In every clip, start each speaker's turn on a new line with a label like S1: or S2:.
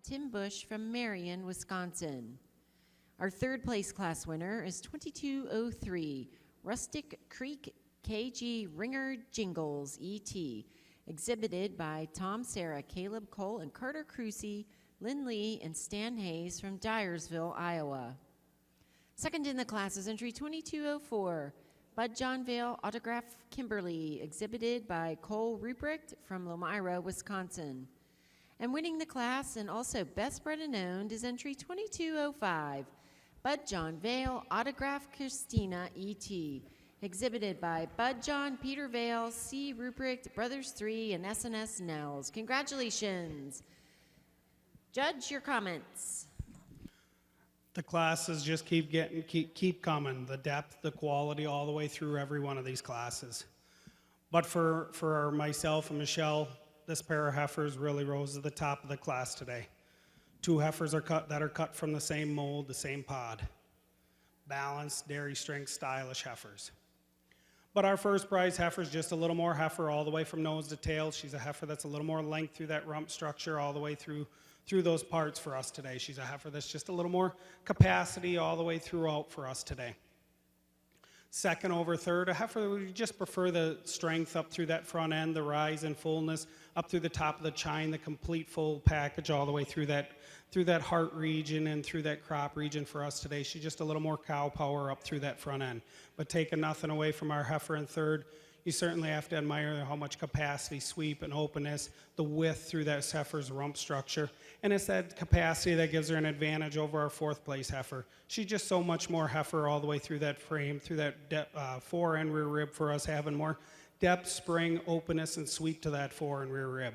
S1: Tim Bush from Marion, Wisconsin. Our third place class winner is 2203, Rustic Creek KG Ringer Jingles, ET, exhibited by Tom, Sarah, Caleb Cole, and Carter Crucy, Lynn Lee, and Stan Hayes from Dyersville, Iowa. Second in the class is entry 2204, Bud John Vale Autograph Kimberly, exhibited by Cole Ruprecht from Lomira, Wisconsin. And winning the class and also best bred and owned is entry 2205, Bud John Vale Autograph Christina, ET, exhibited by Bud John, Peter Vale, C. Ruprecht, Brothers 3, and SNS Nels. Congratulations. Judge, your comments.
S2: The classes just keep coming. The depth, the quality, all the way through every one of these classes. But for myself and Michelle, this pair of heifers really rose to the top of the class today. Two heifers that are cut from the same mold, the same pod. Balanced, dairy strength, stylish heifers. But our first prize heifer is just a little more heifer all the way from nose to tail. She's a heifer that's a little more length through that rump structure all the way through those parts for us today. She's a heifer that's just a little more capacity all the way throughout for us today. Second over third, a heifer that we just prefer the strength up through that front end, the rise and fullness, up through the top of the chine, the complete full package all the way through that heart region and through that crop region for us today. She's just a little more cow power up through that front end. But taking nothing away from our heifer in third, you certainly have to admire how much capacity, sweep, and openness, the width through that heifer's rump structure. And it's that capacity that gives her an advantage over our fourth place heifer. She's just so much more heifer all the way through that frame, through that fore and rear rib for us, having more depth, spring, openness, and sweep to that fore and rear rib.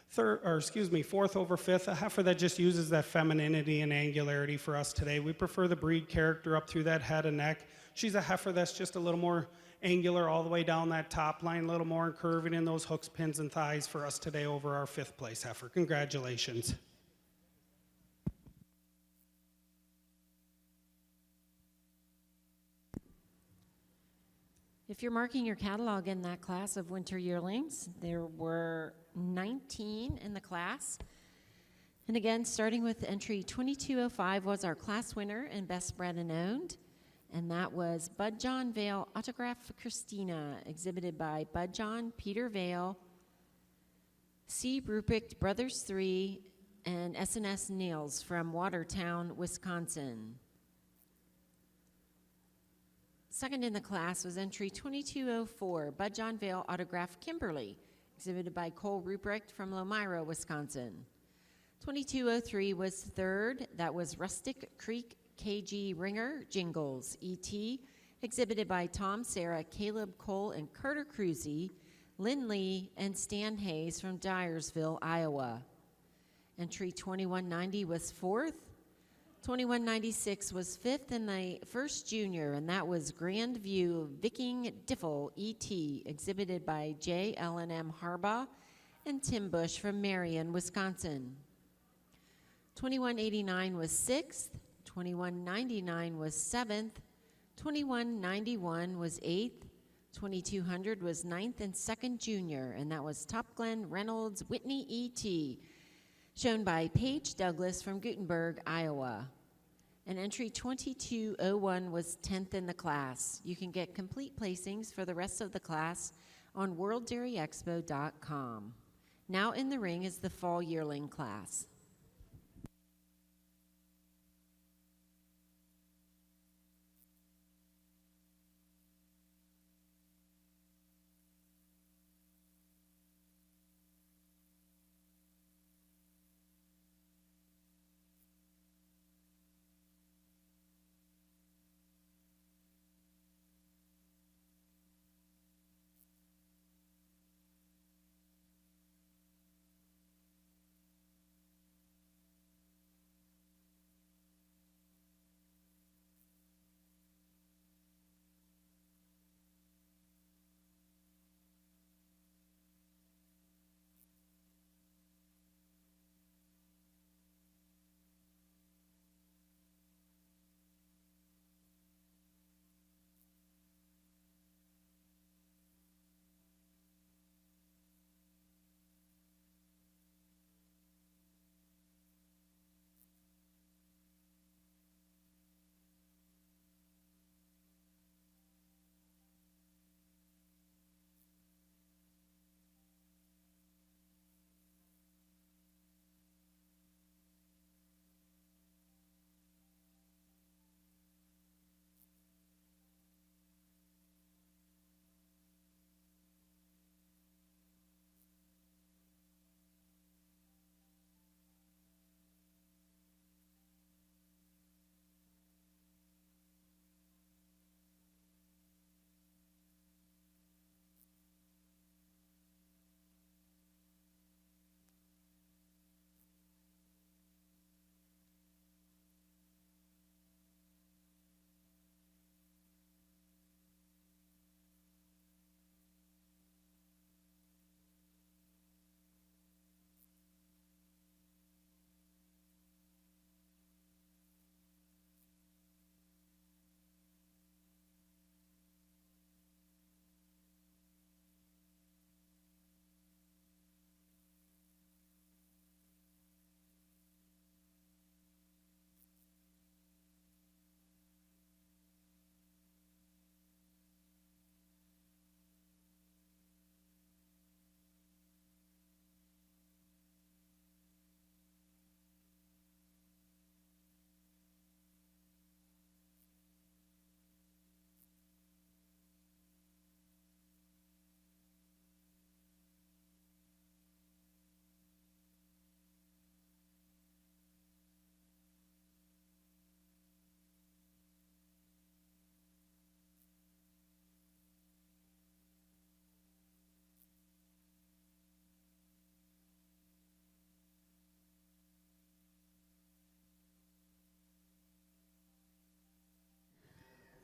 S2: Fourth over fifth, a heifer that just uses that femininity and angularity for us today. We prefer the breed character up through that head and neck. She's a heifer that's just a little more angular all the way down that top line, a little more curving in those hooks, pins, and thighs for us today over our fifth place heifer. Congratulations.
S1: If you're marking your catalog in that class of winter yearlings, there were 19 in the class. And again, starting with entry 2205 was our class winner and best bred and owned. And that was Bud John Vale Autograph Christina, exhibited by Bud John, Peter Vale, C. Ruprecht, Brothers 3, and SNS Niels from Watertown, Wisconsin. Second in the class was entry 2204, Bud John Vale Autograph Kimberly, exhibited by Cole Ruprecht from Lomira, Wisconsin. 2203 was third. That was Rustic Creek KG Ringer Jingles, ET, exhibited by Tom, Sarah, Caleb Cole, and Carter Cruzy, Lynn Lee, and Stan Hayes from Dyersville, Iowa. Entry 2190 was fourth. 2196 was fifth in the first junior, and that was Grand View Viking Diffel, ET, exhibited by J. L&M Harbaugh and Tim Bush from Marion, Wisconsin. 2189 was sixth. 2199 was seventh. 2191 was eighth. 2200 was ninth and second junior, and that was Top Glen Reynolds Whitney E.T., shown by Paige Douglas from Gutenberg, Iowa. And entry 2201 was 10th in the class. You can get complete placings for the rest of the class on worlddairyexpo.com. Now in the ring is the fall yearling class.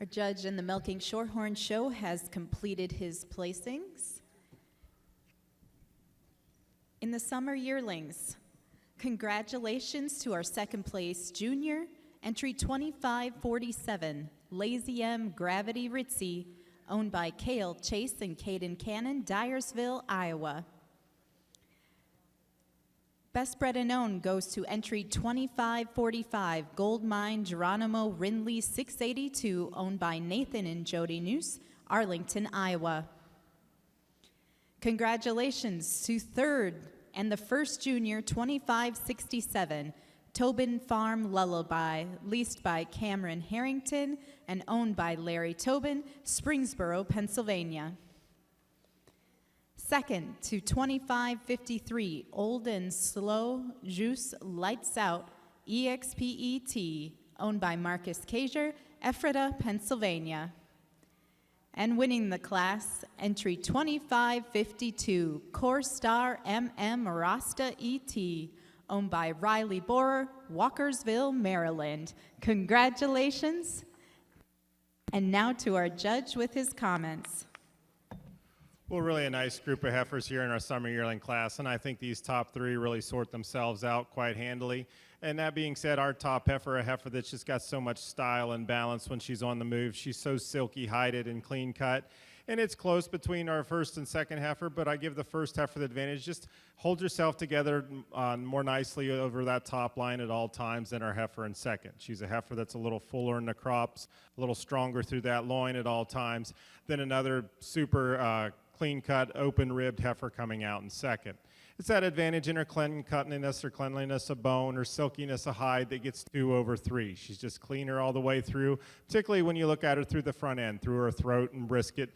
S3: Our judge in the Milking Shorthorn show has completed his placings. In the summer yearlings, congratulations to our second place junior, entry 2547, Lazy M Gravity Ritzy, owned by Cale Chase and Caden Cannon, Dyersville, Iowa. Best bred and owned goes to entry 2545, Gold Mine Geronimo Rindley 682, owned by Nathan and Jody Noose, Arlington, Iowa. Congratulations to third and the first junior 2567, Tobin Farm Lullaby, leased by Cameron Harrington and owned by Larry Tobin, Springsboro, Pennsylvania. Second to 2553, Old and Slow Juice Lights Out EXPET, owned by Marcus Kager, Ephrata, Pennsylvania. And winning the class, entry 2552, Core Star MM Rasta ET, owned by Riley Borer, Walkersville, Maryland. Congratulations. And now to our judge with his comments.
S4: Well, really a nice group of heifers here in our summer yearling class, and I think these top three really sort themselves out quite handily. And that being said, our top heifer, a heifer that's just got so much style and balance when she's on the move. She's so silky hided and clean cut. And it's close between our first and second heifer, but I give the first heifer the advantage. Just hold yourself together more nicely over that top line at all times than our heifer in second. She's a heifer that's a little fuller in the crops, a little stronger through that loin at all times than another super clean-cut, open-ribbed heifer coming out in second. It's that advantage in her cleanliness, her cleanliness of bone, her silkiness of hide that gets 2 over 3. She's just cleaner all the way through, particularly when you look at her through the front end, through her throat and brisket,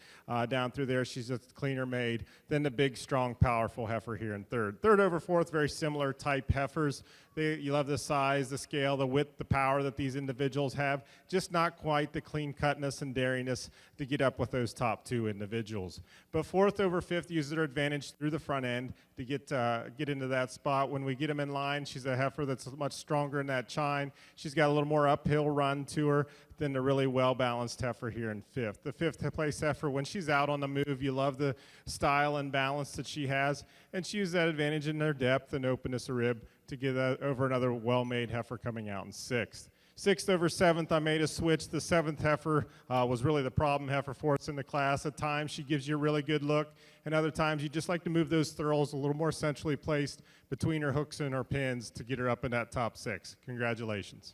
S4: down through there. She's just cleaner made than the big, strong, powerful heifer here in third. Third over fourth, very similar type heifers. You love the size, the scale, the width, the power that these individuals have, just not quite the clean-cutness and dariness to get up with those top 2 individuals. But fourth over fifth uses their advantage through the front end to get into that spot. When we get them in line, she's a heifer that's much stronger in that chine. She's got a little more uphill run to her than the really well-balanced heifer here in fifth. The fifth place heifer, when she's out on the move, you love the style and balance that she has, and she uses that advantage in her depth and openness of rib to get over another well-made heifer coming out in sixth. Sixth over seventh, I made a switch. The seventh heifer was really the problem heifer for us in the class. At times, she gives you a really good look, and other times, you just like to move those thurls a little more centrally placed between her hooks and her pins to get her up in that top 6. Congratulations.